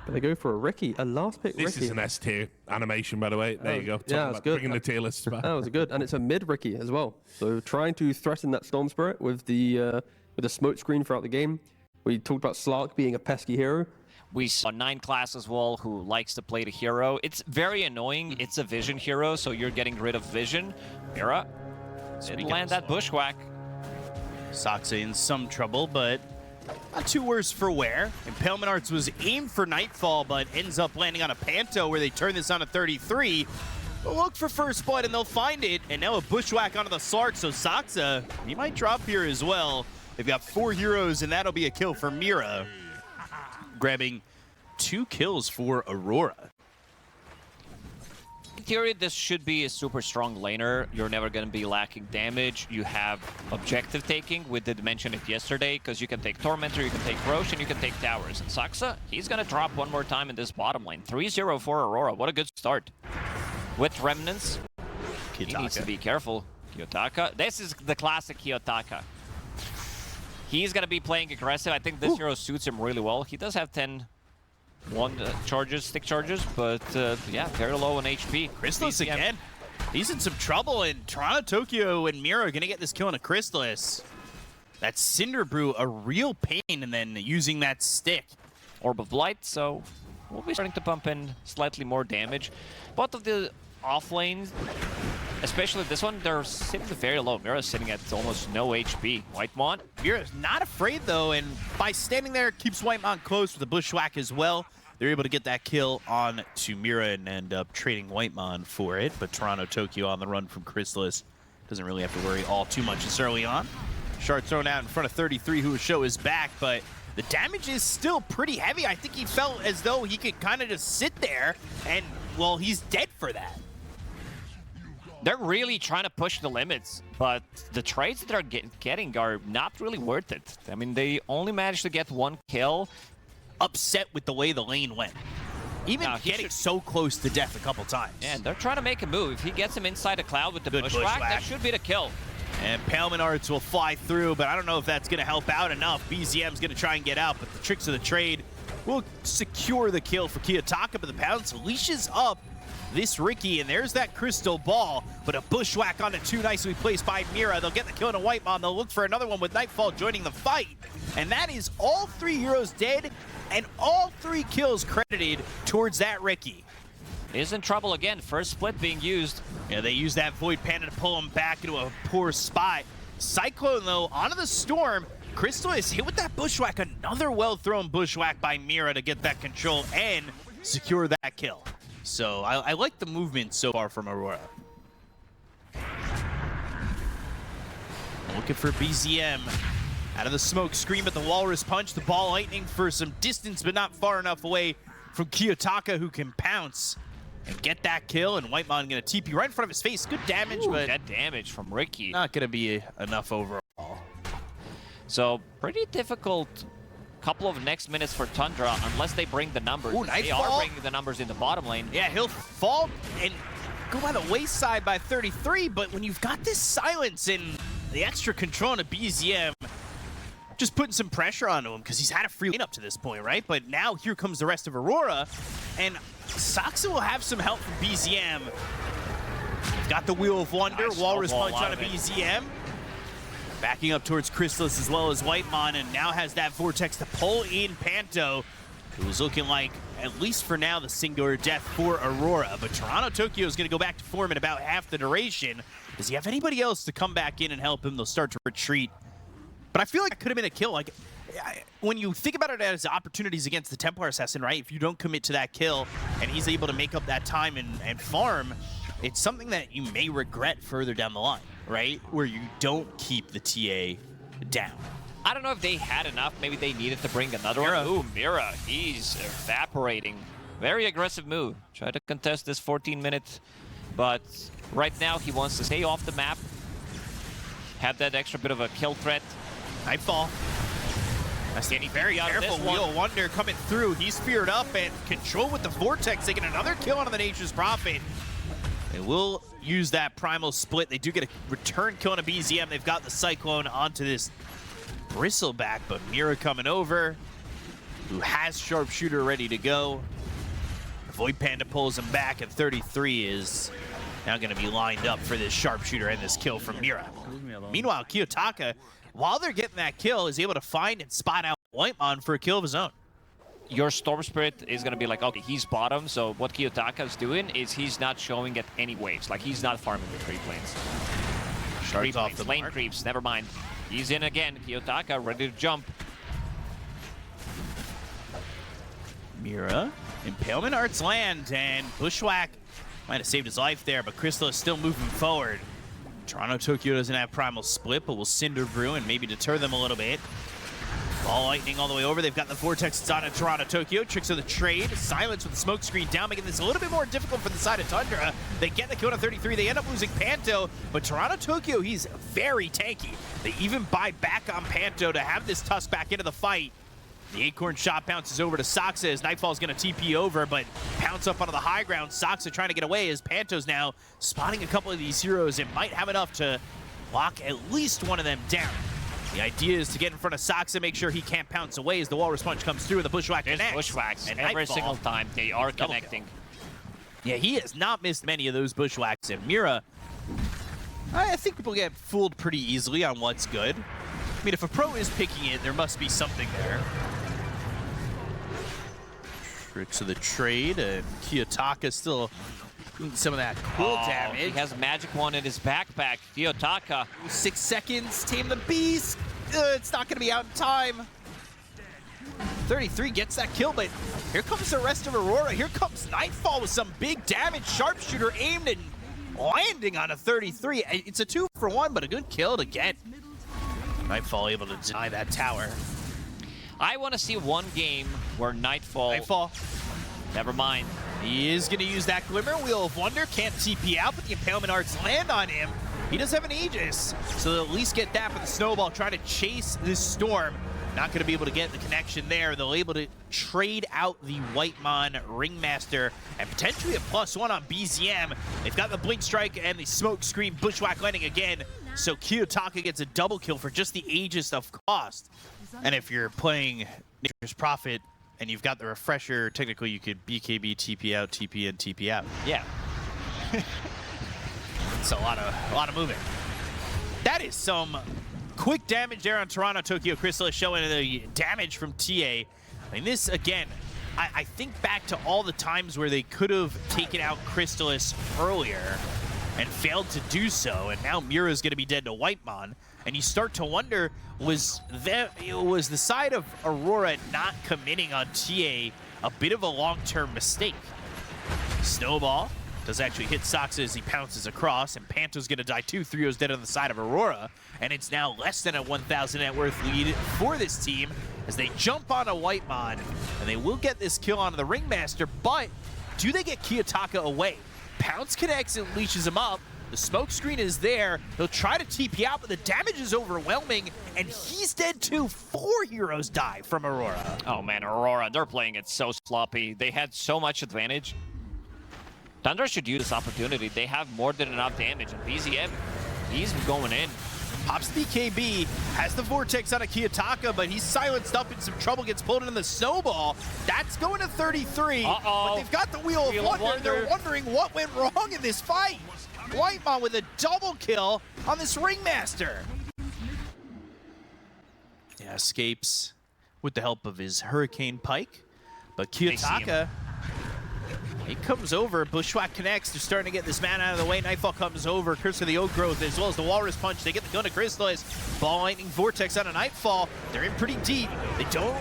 They go for a Ricky, a last pick This Ricky. is an S tier animation, by the way. There you go. Yeah, it's good. Bringing the tier lists back. That was good, and it's a mid Ricky as well. So trying to threaten that Storm Spirit with the smoke screen throughout the game. We talked about Slark being a pesky hero. We saw 9 class as well, who likes to play the hero. It's very annoying. It's a vision hero, so you're getting rid of vision. Mira didn't land that bushwhack. Soxa in some trouble, but not too worse for wear. Impalement Arts was aimed for Nightfall, but ends up landing on a Panto where they turn this on a 33. They'll look for first blood and they'll find it, and now a bushwhack onto the Slark, so Soxa, he might drop here as well. They've got 4 heroes, and that'll be a kill for Mira, grabbing 2 kills for Aurora. In theory, this should be a super strong laner. You're never going to be lacking damage. You have objective taking. We did mention it yesterday, because you can take Tormentor, you can take Roche, and you can take towers. And Soxa, he's going to drop one more time in this bottom lane. 3-0 for Aurora. What a good start. With Remnants, he needs to be careful. Kiyotaka. This is the classic Kiyotaka. He's going to be playing aggressive. I think this hero suits him really well. He does have 10 stick charges, but yeah, very low on HP. Chrysalis again. He's in some trouble, and Toronto, Tokyo, and Mira are going to get this kill on a Chrysalis. That Cinder Brew, a real pain, and then using that stick. Orb of Light, so we'll be starting to pump in slightly more damage. Both of the off lanes, especially this one, they're sitting very low. Mira's sitting at almost no HP. Whitemon. Mira's not afraid, though, and by standing there, keeps Whitemon close with a bushwhack as well. They're able to get that kill on to Mira and end up trading Whitemon for it. But Toronto, Tokyo on the run from Chrysalis doesn't really have to worry all too much this early on. Shard thrown out in front of 33, who will show his back, but the damage is still pretty heavy. I think he felt as though he could kind of just sit there, and, well, he's dead for that. They're really trying to push the limits, but the trades that they're getting are not really worth it. I mean, they only managed to get 1 kill. Upset with the way the lane went. Even getting so close to death a couple times. And they're trying to make a move. If he gets him inside a cloud with the bushwhack, that should be the kill. And Impalement Arts will fly through, but I don't know if that's going to help out enough. BZM's going to try and get out, but the tricks of the trade will secure the kill for Kiyotaka, but the Pounce leashes up this Ricky, and there's that crystal ball, but a bushwhack on it too nicely placed by Mira. They'll get the kill on a Whitemon. They'll look for another one with Nightfall joining the fight. And that is all 3 heroes dead, and all 3 kills credited towards that Ricky. Is in trouble again. First split being used. Yeah, they use that Void Panda to pull him back into a poor spot. Cyclone, though, onto the Storm. Crystal is hit with that bushwhack. Another well-thrown bushwhack by Mira to get that control and secure that kill. So I like the movement so far from Aurora. Looking for BZM. Out of the smoke, scream at the Walrus Punch. The ball lightning for some distance, but not far enough away from Kiyotaka, who can pounce and get that kill. And Whitemon going to TP right in front of his face. Good damage, but that damage from Ricky. Not going to be enough overall. So pretty difficult couple of next minutes for Tundra, unless they bring the numbers. They are bringing the numbers in the bottom lane. Yeah, he'll fall and go by the wayside by 33, but when you've got this silence and the extra control on a BZM, just putting some pressure onto him because he's had a free lane up to this point, right? But now here comes the rest of Aurora, and Soxa will have some help from BZM. Got the Wheel of Wonder, nice Walrus Punch on a BZM. Backing up towards Chrysalis as well as Whitemon, and now has that Vortex to pull in Panto, who was looking like, at least for now, the singular death for Aurora. But Toronto Tokyo is going to go back to form in about half the duration. Does he have anybody else to come back in and help him? They'll start to retreat. But I feel like it could have been a kill. Like, when you think about it as opportunities against the Templar Assassin, right? If you don't commit to that kill and he's able to make up that time and farm, it's something that you may regret further down the line, right? Where you don't keep the TA down. I don't know if they had enough. Maybe they needed to bring another one. Ooh, Mira, he's evaporating. Very aggressive move. Try to contest this 14-minute, but right now he wants to stay off the map. Have that extra bit of a kill threat. Nightfall. That's getting very careful. Wheel of Wonder coming through. He's feared up and control with the Vortex. They get another kill on the Nature's Prophet. They will use that Primal Split. They do get a return kill on a BZM. They've got the Cyclone onto this Bristleback, but Mira coming over. who has Sharpshooter ready to go. Void Panda pulls him back, and 33 is now going to be lined up for this Sharpshooter and this kill from Mira. Meanwhile, Kiyotaka, while they're getting that kill, is able to find and spot out Whitemon for a kill of his own. Your Storm Spirit is going to be like, okay, he's bottom, so what Kiyotaka is doing is he's not showing at any waves. Like, he's not farming the tree planes. Tree Off planes, the lane mark. creeps, never mind. He's in again. Kiyotaka ready to jump. Mira, Impalement Arts land, and Bushwhack might have saved his life there, but Crystal is still moving forward. Toronto Tokyo doesn't have Primal Split, but will Cinder Brew and maybe deter them a little bit. Ball Lightning all the way over. They've got the Vortex it's on in Toronto Tokyo. Tricks of the trade. Silence with the smoke screen down, making this a little bit more difficult for the side of Tundra. They get the kill to 33. They end up losing Panto, but Toronto Tokyo, he's very tanky. They even buy back on Panto to have this Tusk back into the fight. The Acorn shot bounces over to Soxa as Nightfall's going to TP over, but pounce up onto the high ground. Soxa trying to get away as Panto's now spotting a couple of these heroes and might have enough to lock at least one of them down. The idea is to get in front of Soxa, make sure he can't pounce away as the Walrus Punch comes through and the Bushwhack connects. Bushwhacks, and every Nightfall, single time they are double connecting. kill. Yeah, he has not missed many of those Bushwhacks, and Mira, I think people get fooled pretty easily on what's good. I mean, if a pro is picking it, there must be something there. Tricks of the trade, and Kiyotaka still doing some of that cool damage. He has a magic one in his backpack. Kiyotaka. 6 seconds, tame the beast. It's not going to be out in time. 33 gets that kill, but here comes the rest of Aurora. Here comes Nightfall with some big damage. Sharpshooter aimed and landing on a 33. It's a 2-for-1, but a good kill to get. Nightfall able to deny that tower. I want to see one game where Nightfall. Never mind. He is going to use that Glimmer Wheel of Wonder. Can't TP out, but the Impalement Arts land on him. He does have an Aegis, so they'll at least get that for the Snowball, trying to chase this Storm. Not going to be able to get the connection there. They'll able to trade out the Whitemon Ringmaster and potentially a +1 on BZM. They've got the Blink Strike and the Smoke Screen. Bushwhack landing again, so Kiyotaka gets a double kill for just the Aegis of cost. And if you're playing Nature's Prophet and you've got the Refresher, technically you could BKB, TP out, TP in, TP out. Yeah. It's a lot of moving. That is some quick damage there on Toronto Tokyo. Crystal is showing the damage from TA. I mean, this, again, I think back to all the times where they could have taken out Crystallis earlier and failed to do so, and now Mira's going to be dead to Whitemon. And you start to wonder, was the side of Aurora not committing on TA a bit of a long-term mistake? Snowball does actually hit Soxa as he pounces across, and Panto's going to die too. 3-0's dead on the side of Aurora, and it's now less than a 1,000 net worth lead for this team as they jump on a Whitemon, and they will get this kill onto the Ringmaster, but do they get Kiyotaka away? Pounce connects and leashes him up. The smoke screen is there. They'll try to TP out, but the damage is overwhelming, and he's dead too. 4 heroes die from Aurora. Oh man, Aurora, they're playing it so sloppy. They had so much advantage. Tundra should use this opportunity. They have more than enough damage, and BZM, he's going in. Pops BKB, has the Vortex on a Kiyotaka, but he's silenced up in some trouble, gets pulled into the Snowball. That's going to 33, but they've got the Wheel of Wonder. They're wondering what went wrong in this fight. Whitemon with a double kill on this Ringmaster. Yeah, escapes with the help of his Hurricane Pike, but Kiyotaka, he comes over. Bushwhack connects. They're starting to get this man out of the way. Nightfall comes over. Curse of the Oak Growth as well as the Walrus Punch. They get the gun to Crystallis. Ball Lightning Vortex on a Nightfall. They're in pretty deep. They don't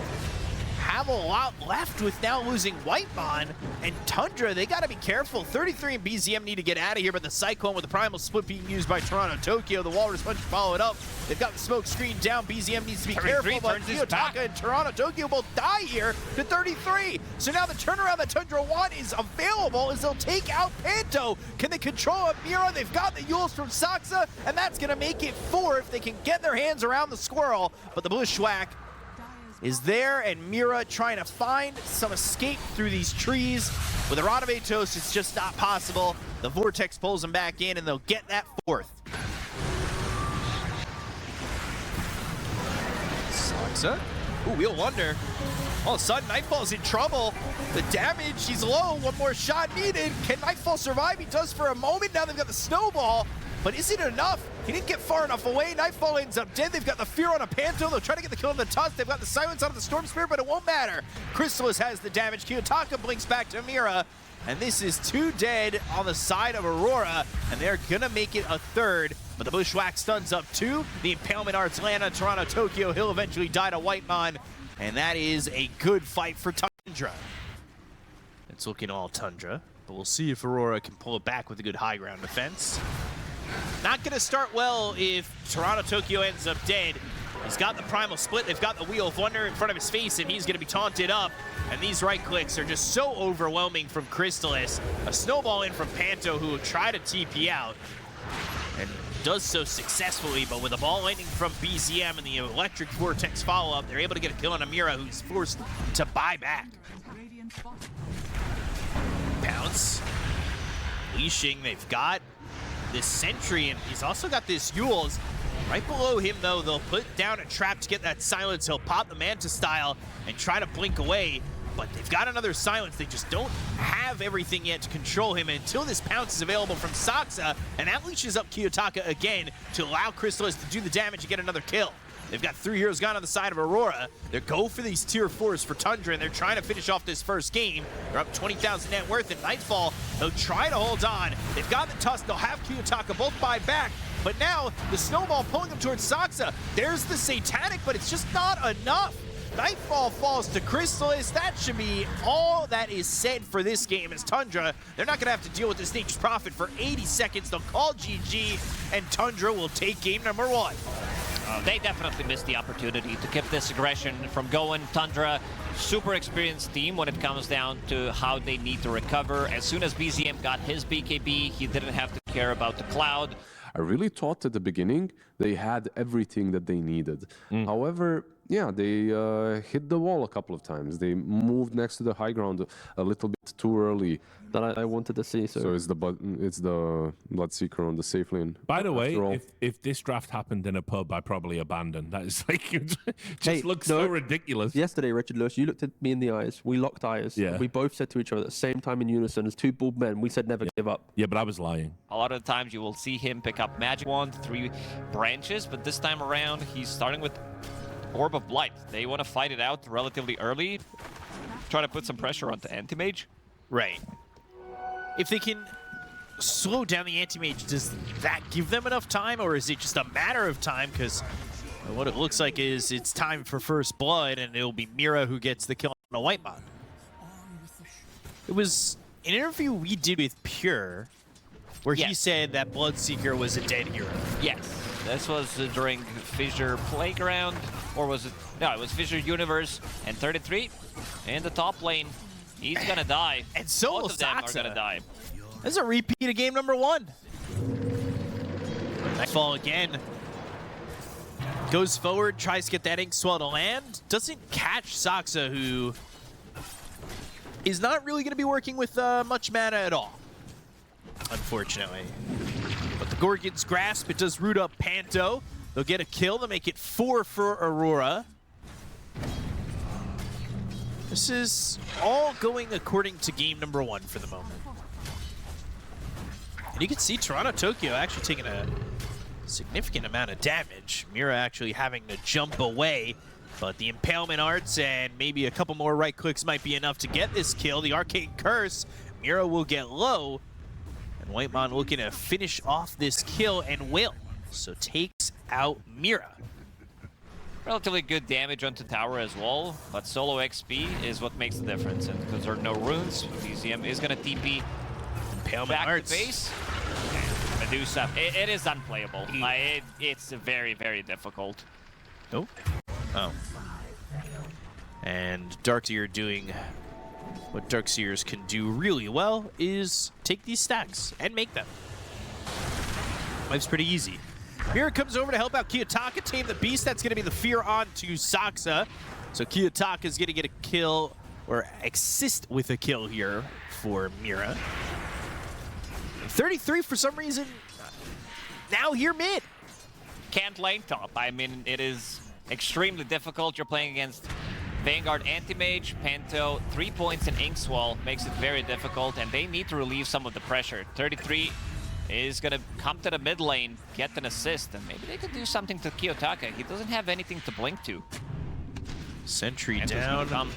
have a lot left with now losing Whitemon. And Tundra, they got to be careful. 33 and BZM need to get out of here, but the Cyclone with the Primal Split being used by Toronto Tokyo. The Walrus Punch follow it up. They've got the smoke screen down. BZM needs to be careful, but Kiyotaka and Toronto Tokyo both die here to 33. So now the turnaround that Tundra want is available as they'll take out Panto. Can they control Mira? They've got the Yules from Soxa, and that's going to make it 4 if they can get their hands around the Squirrel. But the Bushwhack is there, and Mira trying to find some escape through these trees. With Erotivatos, it's just not possible. The Vortex pulls them back in, and they'll get that 4th. Soxa. Ooh, Wheel Wonder. All of a sudden, Nightfall's in trouble. The damage, he's low. One more shot needed. Can Nightfall survive? He does for a moment. Now they've got the snowball. But is it enough? He didn't get far enough away. Nightfall ends up dead. They've got the Fear on a Panto. They'll try to get the kill on the Tusk. They've got the Silence on the Storm Spirit, but it won't matter. Crystallis has the damage. Kiyotaka blinks back to Mira. And this is 2 dead on the side of Aurora. And they're going to make it a 3rd. But the Bushwhack stuns up 2. The Impalement Arts land on Toronto, Tokyo. He'll eventually die to Whitemon. And that is a good fight for Tundra. It's looking all Tundra. But we'll see if Aurora can pull it back with a good high ground defense. Not going to start well if Toronto Tokyo ends up dead. He's got the Primal Split. They've got the Wheel of Wonder in front of his face, and he's going to be taunted up. And these right clicks are just so overwhelming from Crystallis. A snowball in from Panto, who will try to TP out. And does so successfully, but with the ball landing from BZM and the Electric Vortex follow-up, they're able to get a kill on Amira, who's forced to buy back. Pounce. Leashing, they've got this Sentry, and he's also got this Yules. Right below him, though, they'll put down a trap to get that Silence. He'll pop the Manta style and try to blink away, but they've got another Silence. They just don't have everything yet to control him until this Pounce is available from Saxa, and that leashes up Kiyotaka again to allow Crystallis to do the damage and get another kill. They've got 3 heroes gone on the side of Aurora. They go for these tier 4s for Tundra, and they're trying to finish off this first game. They're up 20,000 net worth, and Nightfall, they'll try to hold on. They've got the Tusk, they'll have Kiyotaka both buy back, but now the snowball pulling them towards Saxa. There's the Satanic, but it's just not enough. Nightfall falls to Crystallis. That should be all that is said for this game as Tundra. They're not going to have to deal with this Nature's Prophet for 80 seconds. They'll call GG, and Tundra will take game number 1. They definitely missed the opportunity to keep this aggression from going. Tundra, super experienced team when it comes down to how they need to recover. As soon as BZM got his BKB, he didn't have to care about the Cloud. I really thought at the beginning they had everything that they needed. However, yeah, they hit the wall a couple of times. They moved next to the high ground a little bit too early. That I wanted to see. So it's the Bloodseeker on the safe lane. By the way, if this draft happened in a pub, I'd probably abandon. That is like, it just looks so ridiculous. Yesterday, Richard Lewis, you looked at me in the eyes. We locked eyes. Yeah. We both said to each other at the same time in unison, as 2 bald men, we said never give up. Yeah, but I was lying. A lot of the times you will see him pick up Magic Wand, 3 branches, but this time around he's starting with Orb of Blight. They want to fight it out relatively early, try to put some pressure onto Anti-Mage. Right. If they can slow down the Anti-Mage, does that give them enough time, or is it just a matter of time? Because what it looks like is it's time for first blood, and it'll be Mira who gets the kill on a Whitemon. It was an interview we did with Pure, where he said that Bloodseeker was a dead hero. Yes, this was during Fissure Playground, or was it? No, it was Fissure Universe, and 33 in the top lane. He's gonna die. And so Both will of them are Saxa. gonna die. This is a repeat of game number 1. Nightfall again. Goes forward, tries to get that Ink Swell to land. Doesn't catch Saxa, who is not really going to be working with much mana at all, unfortunately. But the Gorgon's Grasp, it does root up Panto. They'll get a kill to make it 4 for Aurora. This is all going according to game number 1 for the moment. And you can see Toronto Tokyo actually taking a significant amount of damage. Mira actually having to jump away, but the Impalement Arts and maybe a couple more right clicks might be enough to get this kill. The Arcane Curse, Mira will get low, and Whitemon looking to finish off this kill and will. So takes out Mira. Relatively good damage onto tower as well, but solo XP is what makes the difference. And because there are no runes, BZM is going to TP back to base. Medusa, it is unplayable. It's very, very difficult. Oh. Oh. And Darkseer doing what Darkseers can do really well is take these stacks and make them. Life's pretty easy. Mira comes over to help out Kiyotaka tame the beast. That's going to be the fear on to Saxa. So Kiyotaka is going to get a kill, or assist with a kill here for Mira. 33 for some reason, now here mid. Can't lane top. I mean, it is extremely difficult. You're playing against Vanguard Anti-Mage, Panto, 3 points in Inkswell makes it very difficult, and they need to relieve some of the pressure. 33 is gonna come to the mid lane, get an assist, and maybe they could do something to Kiyotaka. He doesn't have anything to blink to. Sentry Panto's down. gonna come.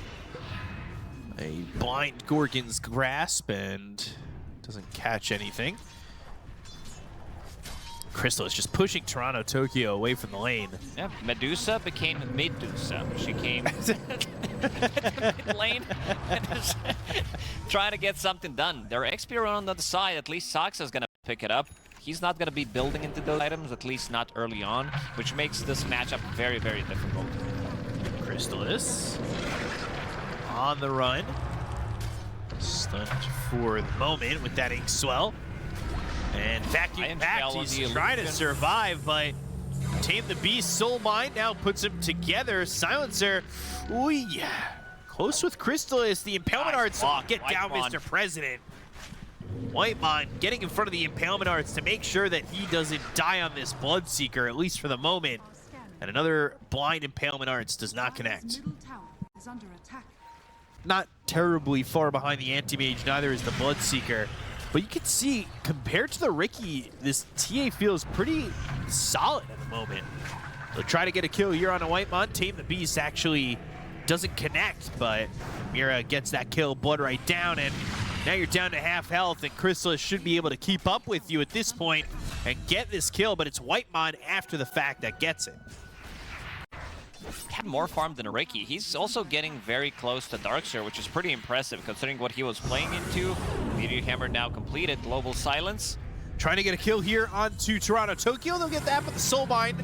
A blind Gorgon's grasp and doesn't catch anything. Crystal is just pushing Toronto Tokyo away from the lane. Yeah, Medusa became Medusa. She came to mid lane and is trying to get something done. Their XP on the other side, at least Saxa's gonna pick it up. He's not gonna be building into those items, at least not early on, which makes this matchup very, very difficult. Crystal is on the run. Stunned for the moment with that Inkswell. And vacuum back, he's trying to survive, but Tame the Beast, Soul Mind now puts him together. Silencer, ooh, yeah. Close with Crystallis, the Impalement Arts. Get down, Mr. President. Whitemon getting in front of the Impalement Arts to make sure that he doesn't die on this Bloodseeker, at least for the moment. And another blind Impalement Arts does not connect. Not terribly far behind the Anti-Mage, neither is the Bloodseeker. But you can see, compared to the Riki, this TA feels pretty solid at the moment. They'll try to get a kill here on a Whitemon. Tame the Beast actually doesn't connect, but Mira gets that kill, Blood right down, and now you're down to half health, and Crystallis should be able to keep up with you at this point and get this kill, but it's Whitemon after the fact that gets it. Had more farm than a Riki. He's also getting very close to Darkseer, which is pretty impressive considering what he was playing into. Meteor Hammer now completed. Global Silence. Trying to get a kill here onto Toronto Tokyo. They'll get that with the Soulbind.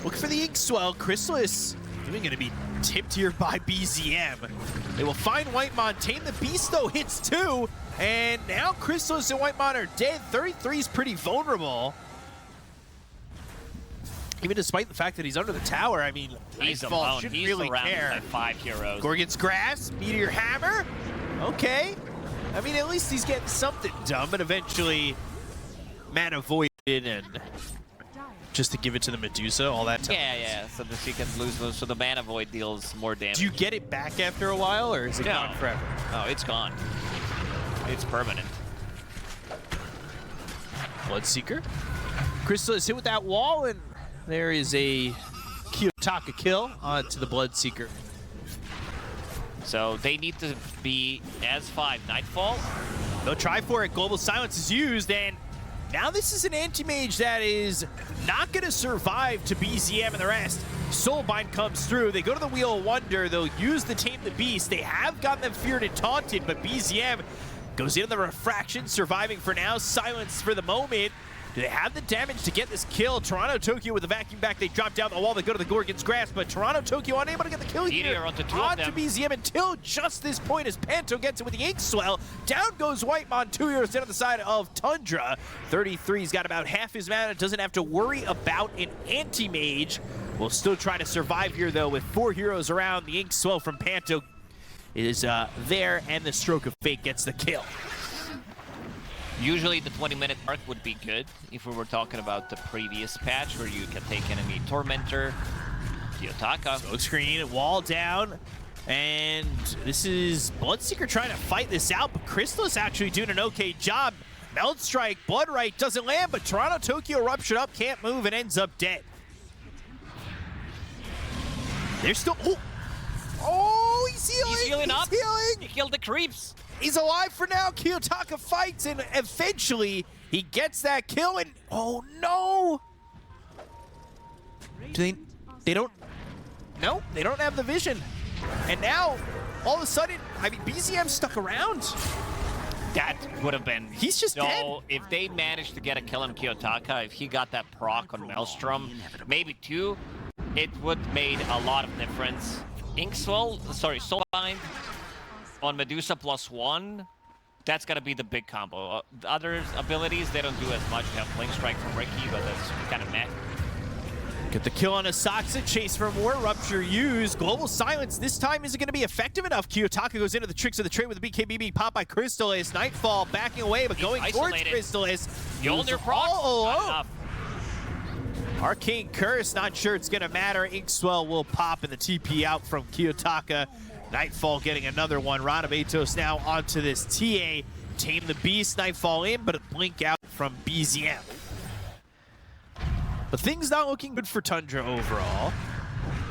Looking for the Inkswell. Crystallis even going to be tipped here by BZM. They will find Whitemon. Tame the Beast, though, hits 2. And now Crystallis and Whitemon are dead. 33 is pretty vulnerable. Even despite the fact that he's under the tower, I mean, He's Nightfall alone. shouldn't He's really surrounded care. by 5 heroes. Gorgon's Grasp, Meteor Hammer. Okay. I mean, at least he's getting something done, but eventually Mana Voided, and just to give it to the Medusa all that time. Yeah, so that she can lose those, so the Mana Void deals more damage. Do you get it back after a while, or is it gone forever? Oh, it's gone. It's permanent. Bloodseeker. Crystal is hit with that wall, and there is a Kiyotaka kill onto the Bloodseeker. So they need to be as 5 Nightfall. They'll try for it. Global Silence is used, and now this is an Anti-Mage that is not going to survive to BZM and the rest. Soulbind comes through. They go to the Wheel of Wonder. They'll use the Tame the Beast. They have gotten them feared and taunted, but BZM goes into the Refraction, surviving for now. Silence for the moment. Do they have the damage to get this kill? Toronto Tokyo with the vacuum back. They drop down the wall. They go to the Gorgon's Grasp, but Toronto Tokyo unable to get the kill here. Onto BZM until just this point as Panto gets it with the Inkswell. Down goes Whitemon. 2 heroes down on the side of Tundra. 33's got about half his mana. Doesn't have to worry about an Anti-Mage. Will still try to survive here, though, with 4 heroes around. The Inkswell from Panto is there, and the Stroke of Fate gets the kill. Usually the 20-minute mark would be good if we were talking about the previous patch where you can take enemy Tormentor, Kiyotaka. Smoke screen, wall down, and this is Bloodseeker trying to fight this out, but Crystal is actually doing an okay job. Meld Strike, Blood Right doesn't land, but Toronto Tokyo ruptured up, can't move, and ends up dead. They're still... Oh, he's healing! He's healing up. Healing. He killed the creeps. He's alive for now. Kiyotaka fights, and eventually he gets that kill, and oh no! They don't... No, they don't have the vision. And now, all of a sudden, I mean, BZM stuck around. That would have been... He's just dead. So if they managed to get a kill on Kiyotaka, if he got that proc on Maelstrom, maybe 2, it would made a lot of difference. Soulbind on Medusa +1, that's gonna be the big combo. The other abilities, they don't do as much. You have Blink Strike from Riki, but that's kind of meh. Get the kill on Asaxa, chase for more, Rupture used. Global Silence this time isn't going to be effective enough. Kiyotaka goes into the tricks of the trade with the BKB pop by Crystallis. Nightfall backing away, but going towards Crystallis. Mjolnir proc, all alone. Arcane Curse, not sure it's gonna matter. Inkswell will pop and the TP out from Kiyotaka. Nightfall getting another one. Ranabetos now onto this TA. Tame the Beast, Nightfall in, but a blink out from BZM. But things not looking good for Tundra overall.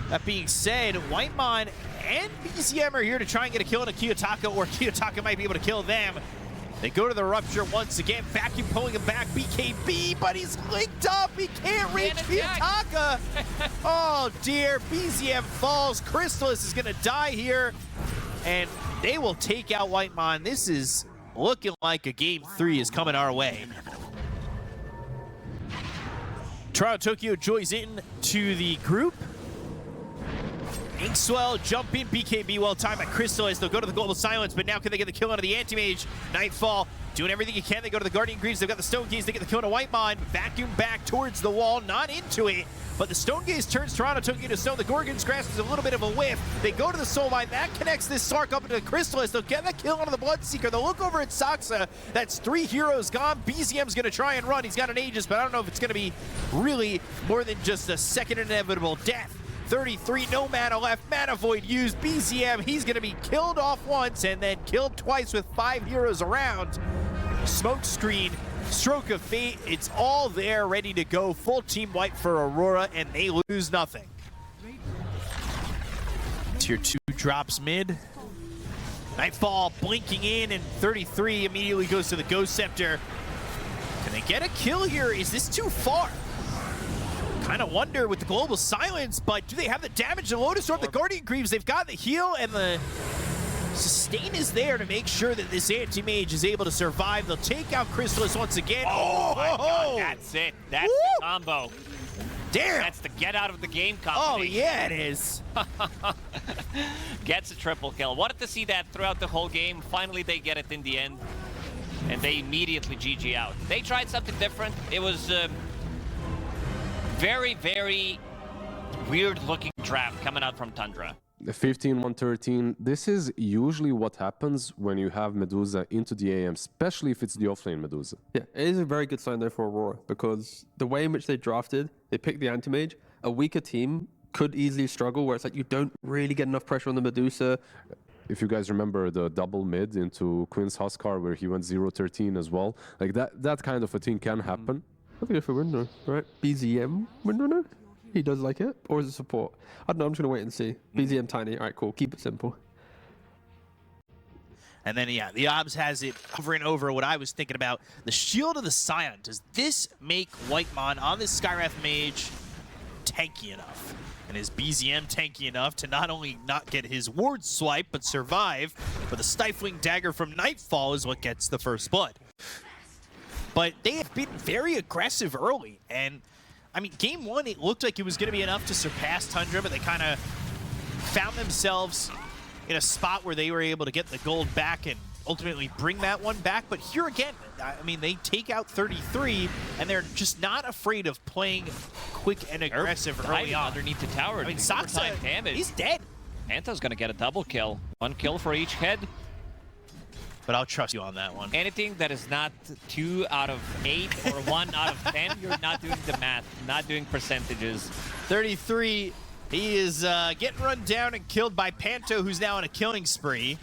That being said, Whitemon and BZM are here to try and get a kill on a Kiyotaka, or Kiyotaka might be able to kill them. They go to the Rupture once again. Vacuum pulling him back. BKB, but he's linked up. He can't reach Kiyotaka. Oh dear. BZM falls. Crystallis is going to die here. And they will take out Whitemon. This is looking like a game 3 is coming our way. Toronto Tokyo joins in to the group. Inkswell jumping, BKB well timed by Crystallis. They'll go to the Global Silence, but now can they get the kill onto the Anti-Mage? Nightfall doing everything he can. They go to the Guardian Greaves. They've got the Stone Gaze. They get the kill on a Whitemon. Vacuum back towards the wall, not into it. But the Stone Gaze turns Toronto Tokyo to stone. The Gorgon's Grasp is a little bit of a whiff. They go to the Soul Mine. That connects this Sark up into the Crystallis. They'll get the kill onto the Bloodseeker. They'll look over at Saxa. That's 3 heroes gone. BZM's going to try and run. He's got an Aegis, but I don't know if it's going to be really more than just a second inevitable death. 33, no mana left. Mana Void used. BZM, he's going to be killed off once and then killed twice with 5 heroes around. Smoke screen, Stroke of Fate, it's all there, ready to go. Full team wipe for Aurora, and they lose nothing. Tier 2 drops mid. Nightfall blinking in, and 33 immediately goes to the Ghost Scepter. Can they get a kill here? Is this too far? Kind of wonder with the Global Silence, but do they have the damage? The Lotus Orb, the Guardian Greaves, they've got the heal, and the sustain is there to make sure that this Anti-Mage is able to survive. They'll take out Crystallis once again. Oh my God, that's it. That's the combo. Damn. That's the get out of the game combo. Oh yeah, it is. Gets a triple kill. Wanted to see that throughout the whole game. Finally, they get it in the end, and they immediately GG out. They tried something different. It was very, very weird-looking draft coming out from Tundra. 15-1-13, this is usually what happens when you have Medusa into the AM, especially if it's the offlane Medusa. Yeah, it is a very good sign there for Aurora, because the way in which they drafted, they picked the Anti-Mage, a weaker team could easily struggle, where it's like you don't really get enough pressure on the Medusa. If you guys remember the double mid into Quinn's Huskar, where he went 0-13 as well, like that kind of a thing can happen. I think it's for Windrunner, right? BZM Windrunner? He does like it? Or is it support? I don't know, I'm just going to wait and see. BZM tiny, alright, cool, keep it simple. And then, yeah, the Obs has it hovering over what I was thinking about. The Shield of the Scion. Does this make Whitemon on this Skywrath Mage tanky enough? And is BZM tanky enough to not only not get his ward swipe, but survive? But the Stifling Dagger from Nightfall is what gets the first blood. But they have been very aggressive early, and I mean, game 1, it looked like it was going to be enough to surpass Tundra, but they kind of found themselves in a spot where they were able to get the gold back and ultimately bring that one back. But here again, I mean, they take out 33, and they're just not afraid of playing quick and aggressive early on. Underneath the tower. I mean, Saxa, he's dead. Anta's going to get a double kill. 1 kill for each head. But I'll trust you on that one. Anything that is not 2 out of 8 or 1 out of 10, you're not doing the math, not doing percentages. 33, he is getting run down and killed by Panto, who's now on a killing spree.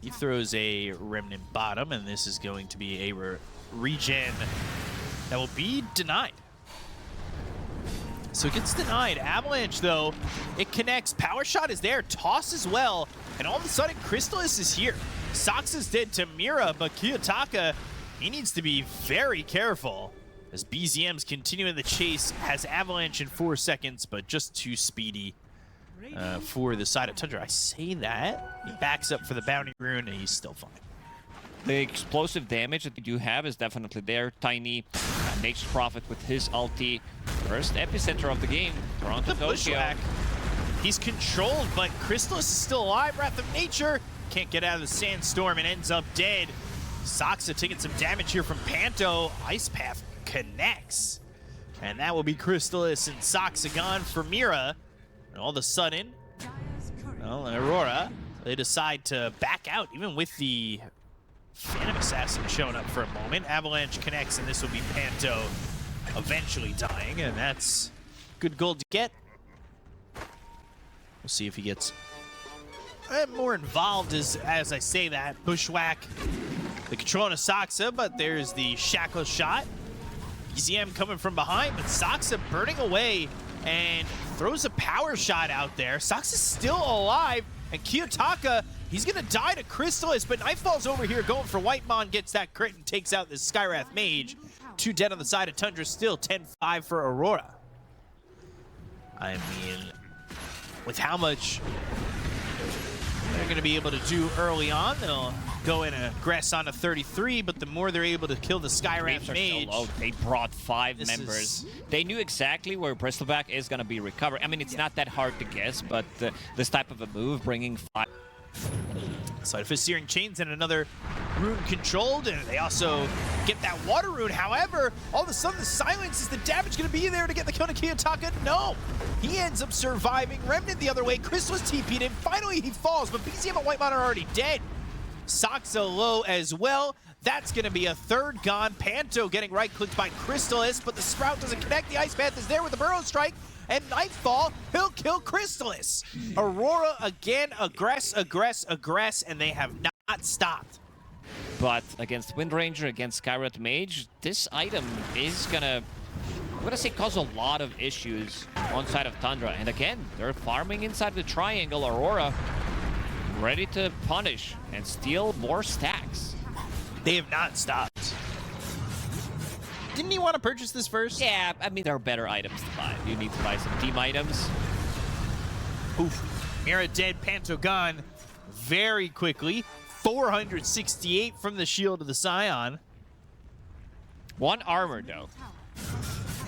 He throws a Remnant bottom, and this is going to be a regen that will be denied. So it gets denied. Avalanche, though, it connects. Power Shot is there. Toss as well. And all of a sudden, Crystallis is here. Sox is dead to Mira, but Kiyotaka, he needs to be very careful as BZM's continuing the chase. Has Avalanche in 4 seconds, but just too speedy for the side of Tundra. I say that. He backs up for the Bounty Rune, and he's still fine. The explosive damage that you do have is definitely there. Tiny, Nature's Prophet with his ulti. First epicenter of the game, Toronto Tokyo. He's controlled, but Crystallis is still alive. Wrath of Nature can't get out of the Sandstorm and ends up dead. Saxa taking some damage here from Panto. Ice Path connects. And that will be Crystallis and Saxa gone for Mira. And all of a sudden, well, Aurora, they decide to back out, even with the Phantom Assassin showing up for a moment. Avalanche connects, and this will be Panto eventually dying, and that's good gold to get. We'll see if he gets more involved as I say that. Bushwhack, the control on Saksa, but there's the shackle shot. BZM coming from behind, but Saksa burning away and throws a power shot out there. Saksa's still alive, and Kiyotaka, he's gonna die to Crystallis, but Nightfall's over here going for Whitemon, gets that crit and takes out this Skywrath Mage. 2 dead on the side of Tundra, still 10-5 for Aurora. I mean, with how much they're going to be able to do early on, they'll go and aggress on a 33, but the more they're able to kill the Skywrath Mage. So low. They brought 5 members. They knew exactly where Bristleback is going to be recovered. I mean, it's not that hard to guess, but this type of a move, bringing 5. Side of his Searing Chains and another rune controlled, and they also get that water rune. However, all of a sudden the silence, is the damage going to be there to get the kill to Kiyotaka? No! He ends up surviving. Remnant the other way. Chris was TP'd in. Finally he falls, but BZM and Whitemon are already dead. Saksa low as well. That's going to be a 3rd gone. Panto getting right-clicked by Crystallis, but the Sprout doesn't connect. The Ice Path is there with the Burrow Strike, and Nightfall, he'll kill Crystallis. Aurora again, aggress, and they have not stopped. But against Windranger, against Skywrath Mage, this item is gonna, I'm gonna say, cause a lot of issues on side of Tundra. And again, they're farming inside the triangle. Aurora ready to punish and steal more stacks. They have not stopped. Didn't you want to purchase this first? Yeah, I mean, there are better items to buy. You need to buy some team items. Oof. Mira dead, Panto gone very quickly. 468 from the shield of the Scion. 1 armor, though.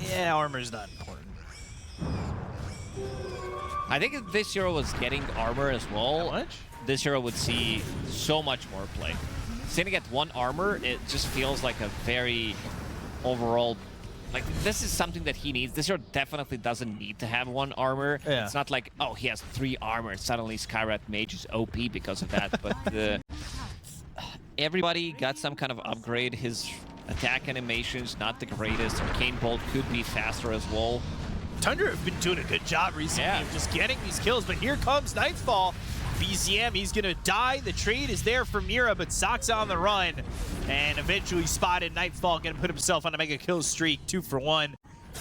Yeah, armor's not important. I think if this hero was getting armor as well, How much? this hero would see so much more play. Sitting at 1 armor, it just feels like a very overall, like, this is something that he needs. This hero definitely doesn't need to have 1 armor. Yeah. It's not like, oh, he has 3 armor. Suddenly Skywrath Mage is OP because of that. But everybody got some kind of upgrade. His attack animations, not the greatest. Arcane Bolt could be faster as well. Tundra have been doing a good job recently of just getting these kills, but here comes Nightfall. BZM, he's gonna die. The trade is there for Mira, but Saksa on the run. And eventually spotted. Nightfall gonna put himself on a mega kill streak, 2 for 1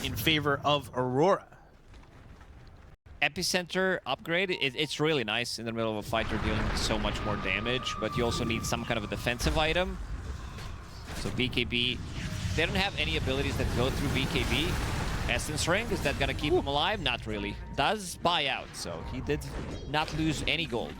in favor of Aurora. Epicenter upgrade, it's really nice in the middle of a fight. You're dealing so much more damage, but you also need some kind of a defensive item. So BKB, they don't have any abilities that go through BKB. Essence Ring, is that gonna keep him alive? Not really. Does buy out, so he did not lose any gold.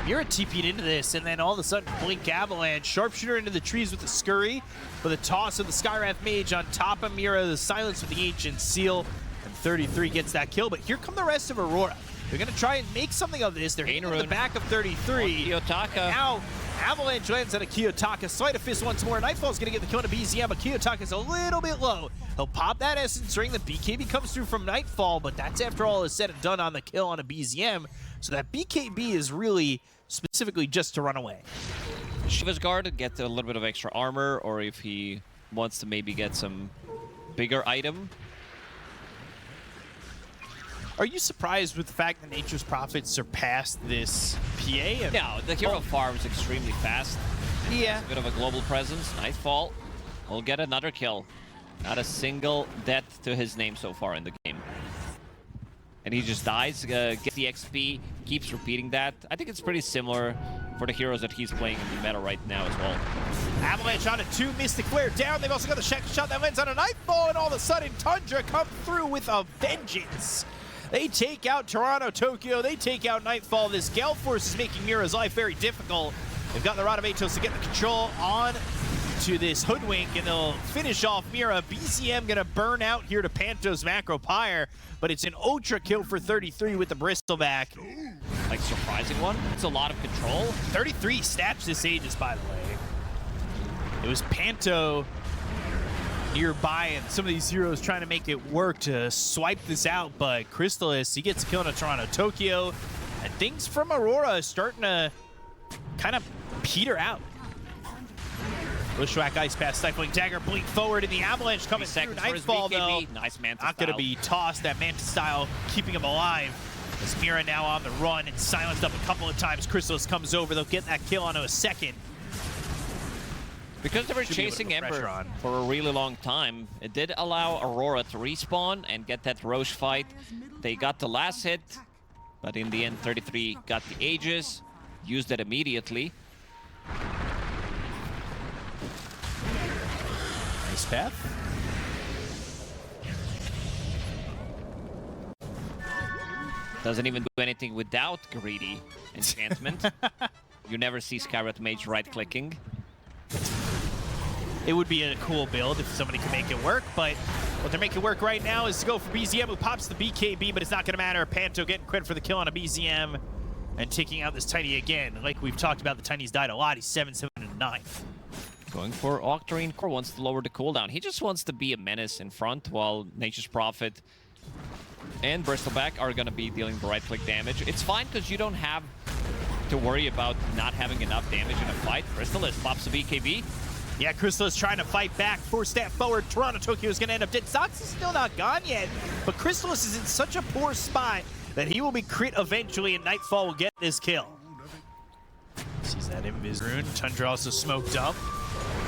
Mira TP'd into this, and then all of a sudden, Blink Avalanche. Sharpshooter into the trees with the Scurry, with a toss of the Skywrath Mage on top of Mira, the silence with the Ancient Seal, and 33 gets that kill. But here come the rest of Aurora. They're gonna try and make something of this. They're hitting the back of 33. Kiyotaka. Now, Avalanche lands on a Kiyotaka. Sleight of Fist once more. Nightfall's gonna get the kill on a BZM, but Kiyotaka's a little bit low. He'll pop that Essence Ring. The BKB comes through from Nightfall, but that's after all is said and done on the kill on a BZM. So that BKB is really specifically just to run away. Shiva's Guard gets a little bit of extra armor, or if he wants to maybe get some bigger item. Are you surprised with the fact that Nature's Prophet surpassed this PA? No, the hero farms extremely fast. Yeah. A bit of a global presence. Nightfall will get another kill. Not a single death to his name so far in the game. And he just dies, gets the XP, keeps repeating that. I think it's pretty similar for the heroes that he's playing in the meta right now as well. Avalanche on a 2, Mystic Flare down. They've also got the shot that lands on a Nightfall, and all of a sudden Tundra come through with a vengeance. They take out Toronto, Tokyo. They take out Nightfall. This Gale Force is making Mira's life very difficult. They've got the Rod of Atos to get the control on to this Hoodwink, and they'll finish off Mira. BZM gonna burn out here to Panto's Macro Pyre, but it's an ultra kill for 33 with the Bristleback. Like, surprising one. It's a lot of control. 33 stats this Aegis, by the way. It was Panto nearby, and some of these heroes trying to make it work to swipe this out, but Crystallis, he gets a kill on a Toronto, Tokyo, and things from Aurora is starting to kind of peter out. Bushwhack Ice Path, Stifling Dagger, Blink forward in the Avalanche coming through. Nightfall, though. Nice Manta Not going to be tossed. That Manta style keeping him alive. As Mira now on the run and silenced up a couple of times. Chrysalis comes over. They'll get that kill onto a second. Because they were chasing Ember for a really long time, it did allow Aurora to respawn and get that Roche fight. They got the last hit, but in the end, 33 got the Aegis, used it immediately. Ice Path. Doesn't even do anything without Greedy enchantment. You never see Skywrath Mage right-clicking. It would be a cool build if somebody can make it work, but what they're making work right now is to go for BZM, who pops the BKB, but it's not going to matter. Panto getting credit for the kill on a BZM and taking out this Tiny again. Like we've talked about, the Tiny's died a lot. He's 7, 7, and 9. Going for Octarine Core, wants to lower the cooldown. He just wants to be a menace in front, while Nature's Prophet and Bristleback are going to be dealing the right-click damage. It's fine because you don't have to worry about not having enough damage in a fight. Chrysalis pops a BKB. Yeah, Chrysalis trying to fight back. 4-step forward. Toronto Tokyo is going to end up dead. Sox is still not gone yet, but Chrysalis is in such a poor spot that he will be crit eventually, and Nightfall will get this kill. Sees that Invis rune. Tundra also smoked up.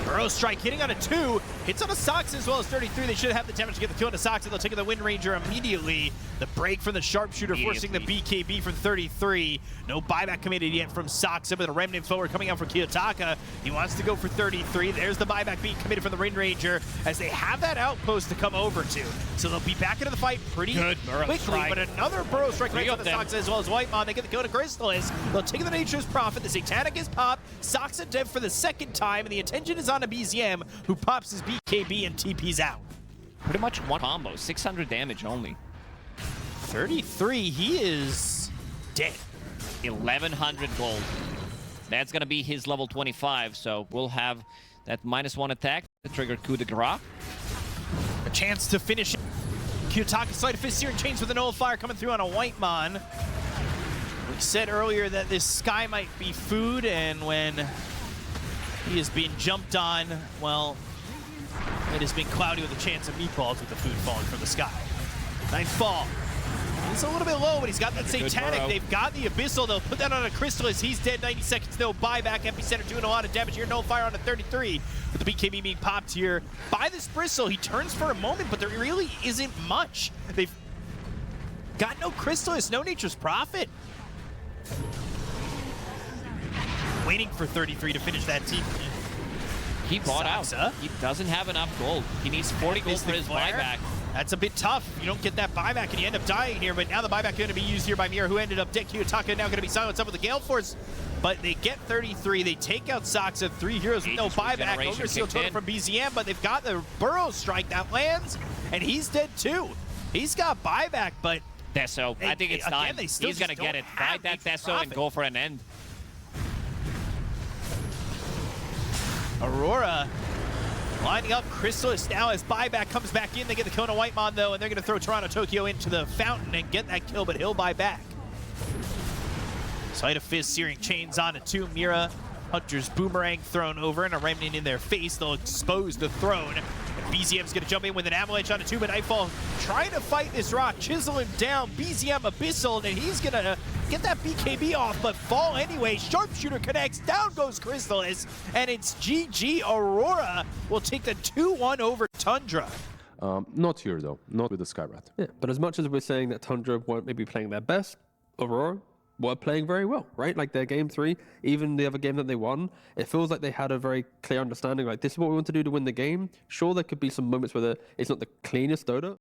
Burrow Strike hitting on a 2. Hits on a Sox as well as 33. They should have the damage to get the kill on a Sox, and they'll take the Wind Ranger immediately. The break from the Sharpshooter forcing the BKB from 33. No buyback committed yet from Soxa, but a Remnant forward coming out from Kiyotaka. He wants to go for 33. There's the buyback being committed from the Wind Ranger as they have that outpost to come over to. So they'll be back into the fight pretty quickly, but another Burrow Strike right on the Soxa as well as Whitemon. They get the kill to Chrysalis. They'll take the Nature's Prophet. The Satanic is popped. Soxa dead for the second time, and the attention is on a BZM who pops his BKB and TP's out. Pretty much one combo, 600 damage only. 33, he is dead. 1,100 gold. That's going to be his level 25, so we'll have that -1 attack to trigger coup de grace. A chance to finish it. Kiyotaka Sleight of Fist Searing Chains with an Nullifier coming through on a Whitemon. We said earlier that this Sky might be food, and when he is being jumped on, well, it has been cloudy with a chance of meatballs with the food falling from the sky. Nightfall. He's a little bit low, but he's got that Satanic. They've got the Abyssal. They'll put that on a Chrysalis. He's dead. 90 seconds. No buyback. Epicenter doing a lot of damage here. No fire on a 33. With the BKB being popped here by this Bristle. He turns for a moment, but there really isn't much. They've got no Chrysalis, no Nature's Prophet. Waiting for 33 to finish that TP. He bought out. He doesn't have enough gold. He needs 40 gold for his buyback. That's a bit tough. You don't get that buyback and you end up dying here, but now the buyback going to be used here by Mira, who ended up dead. Kiyotaka now going to be silenced up with the Gale Force, but they get 33. They take out Soxa. 3 heroes with no buyback. Overseal total from BZM, but they've got the Burrow Strike that lands, and he's dead too. He's got buyback, but Deso, I think it's time. He's going to get it. Fight that Deso and go for an end. Aurora lining up. Chrysalis now as buyback comes back in. They get the Kona Whitemon though, and they're going to throw Toronto Tokyo into the fountain and get that kill, but he'll buy back. Sleight of Fist Searing Chains on a 2. Mira, Hunter's Boomerang thrown over and a Remnant in their face. They'll expose the throne. And BZM's going to jump in with an Avalanche on a 2, but Nightfall trying to fight this rock, chisel him down. BZM Abyssal, and he's going to get that BKB off, but fall anyway. Sharpshooter connects, down goes Chrysalis, and it's GG. Aurora will take the 2-1 over Tundra. Not here, though. Not with the Skywrath. Yeah, but as much as we're saying that Tundra weren't maybe playing their best, Aurora were playing very well, right? Like their game 3, even the other game that they won, it feels like they had a very clear understanding, like this is what we want to do to win the game. Sure, there could be some moments where it's not the cleanest Dota,